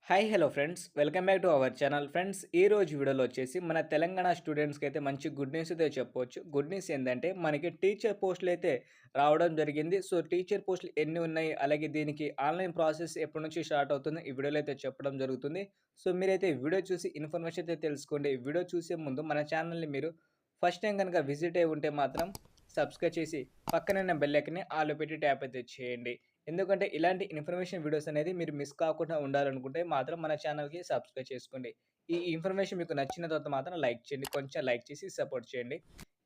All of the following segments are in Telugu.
Hi hello friends welcome back to our channel friends ఈ రోజు వీడియోలో వచ్చేసి మన తెలంగాణ స్టూడెంట్స్కి అయితే మంచి గుడ్ న్యూస్ అయితే చెప్పవచ్చు. గుడ్ న్యూస్ ఏంటంటే మనకి టీచర్ పోస్టులు అయితే రావడం జరిగింది. సో టీచర్ పోస్టులు ఎన్ని ఉన్నాయి, అలాగే దీనికి ఆన్లైన్ ప్రాసెస్ ఎప్పటి నుంచి స్టార్ట్ అవుతుంది ఈ వీడియోలో అయితే చెప్పడం జరుగుతుంది. సో మీరైతే వీడియో చూసి ఇన్ఫర్మేషన్ అయితే తెలుసుకోండి. వీడియో చూసే ముందు మన ఛానల్ని మీరు ఫస్ట్ టైం కనుక విజిట్ అయి ఉంటే మాత్రం సబ్స్క్రైబ్ చేసి పక్కనే ఉన్న బెల్ ఐకాన్ని ఆల్ పెట్టి ట్యాప్ అయితే చేయండి. ఎందుకంటే ఇలాంటి ఇన్ఫర్మేషన్ వీడియోస్ అనేది మీరు మిస్ కాకుండా ఉండాలనుకుంటే మాత్రం మన ఛానల్‌కి సబ్స్క్రైబ్ చేసుకోండి. ఈ ఇన్ఫర్మేషన్ మీకు నచ్చిన తర్వాత మాత్రం లైక్ చేయండి. కొంచెం లైక్ చేసి సపోర్ట్ చేయండి.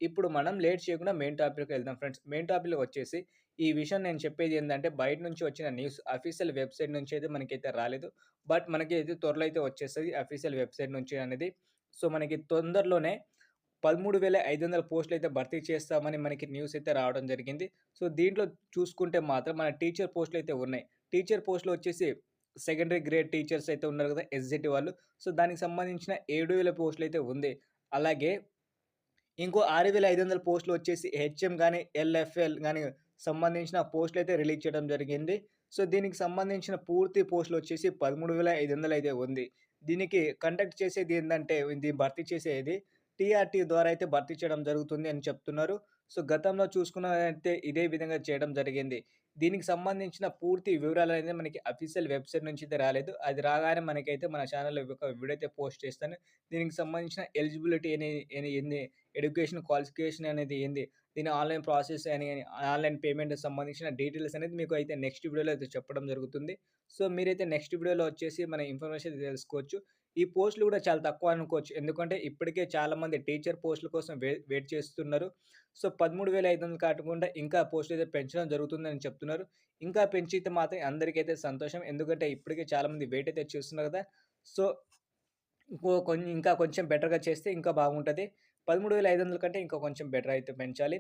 ఇప్పుడు మనం లేట్ చేయకుండా మెయిన్ టాపిక్‌కి వెళ్దాం ఫ్రెండ్స్. మెయిన్ టాపిక్‌లో వచ్చేసి ఈ విషయం నేను చెప్పేది ఏందంటే బయట నుంచి వచ్చిన న్యూస్ అఫీషియల్ వెబ్‌సైట్ నుంచి అయితే మనకైతే రాలేదు. బట్ మనకి అయితే త్వరలో అయితే వచ్చేస్తది అఫీషియల్ వెబ్‌సైట్ నుంచి అనేది. సో మనకి తొందరలోనే 13,500 పోస్టులయితే భర్తీ చేస్తామని మనకి న్యూస్ అయితే రావడం జరిగింది. సో, దీంట్లో చూసుకుంటే మాత్రం మన టీచర్ పోస్టులయితే ఉన్నాయి. టీచర్ పోస్టులు వచ్చేసి సెకండరీ గ్రేడ్ టీచర్స్ అయితే ఉన్నారు కదా! ఎస్‌జెడ్ వాళ్ళు. సో, దానికి సంబంధించిన 7,000 పోస్టులయితే ఉంది. అలాగే ఇంకో 6,500 పోస్టులు వచ్చేసి హెచ్ఎం గాని, ఎల్ఎఫ్ఎల్ గాని సంబంధించిన పోస్టులయితే రిలీజ్ చేయడం జరిగింది. సో, దీనికి సంబంధించిన పూర్తి పోస్టులొచ్చేసి 13,500 అయితే ఉంది. దీనికి కండక్ట్ చేసేది ఏందంటే, ఇది భర్తీ చేసేది టీఆర్‌టీ ద్వారా అయితే భర్తీ చేయడం జరుగుతుంది అని చెప్తున్నారు. సో, గతంలో చూసుకున్నదైతే ఇదే విధంగా చేయడం జరిగింది. దీనికి సంబంధించిన పూర్తి వివరాలనేది మనకి అఫీషియల్ వెబ్‌సైట్ నుంచి అయితే రాలేదు. అది రాగానే మనకైతే మన ఛానెల్‌లో ఒక వీడియో అయితే పోస్ట్ చేస్తాను. దీనికి సంబంధించిన ఎలిజిబిలిటీ ఏంది, ఎడ్యుకేషన్ క్వాలిఫికేషన్ అనేది ఏంది, దీని ఆన్‌లైన్ ప్రాసెస్ ఆన్‌లైన్ పేమెంట్‌కి సంబంధించిన డీటెయిల్స్ అనేది మీకు అయితే నెక్స్ట్ వీడియోలో అయితే చెప్పడం జరుగుతుంది. సో, మీరైతే నెక్స్ట్ వీడియోలో వచ్చేసి మన ఇన్ఫర్మేషన్ తెలుసుకోవచ్చు. ఈ పోస్టులు కూడా చాలా తక్కువ అనుకోవచ్చు. ఎందుకంటే ఇప్పటికే చాలామంది టీచర్ పోస్టుల కోసం వెయిట్ చేస్తున్నారు. సో, 13,500 కాకుండా ఇంకా పోస్టులయితే పెంచడం జరుగుతుందని చెప్తున్నారు. ఇంకా పెంచితే మాత్రం అందరికైతే సంతోషం. ఎందుకంటే ఇప్పటికే చాలామంది వెయిట్ అయితే చేస్తున్నారు కదా! సో, ఇంకా కొంచెం బెటర్‌గా చేస్తే ఇంకా బాగుంటది. 13,500 కంటే ఇంకా కొంచెం బెటర్ అయితే పెంచాలి.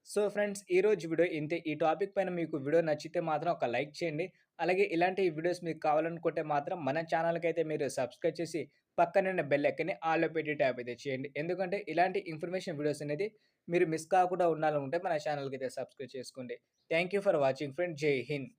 సో ఫ్రెండ్స్, ఈరోజు వీడియో ఇంతే. ఈ టాపిక్ పైన మీకు వీడియో నచ్చితే మాత్రం ఒక లైక్ చేయండి. అలాగే ఇలాంటి వీడియోస్ మీకు కావాలనుకుంటే మాత్రం మన ఛానల్‌కైతే మీరు సబ్స్క్రైబ్ చేసి పక్కనే ఉన్న బెల్ ఐకాన్‌ని ఆల్‌లో పెట్టి ట్యాప్ అయితే చేయండి. ఎందుకంటే ఇలాంటి ఇన్ఫర్మేషన్ వీడియోస్ అనేది మీరు మిస్ కాకుండా ఉండాలనుకుంటే మన ఛానల్‌కైతే సబ్స్క్రైబ్ చేసుకోండి. Thank you for watching friends. జై హింద్.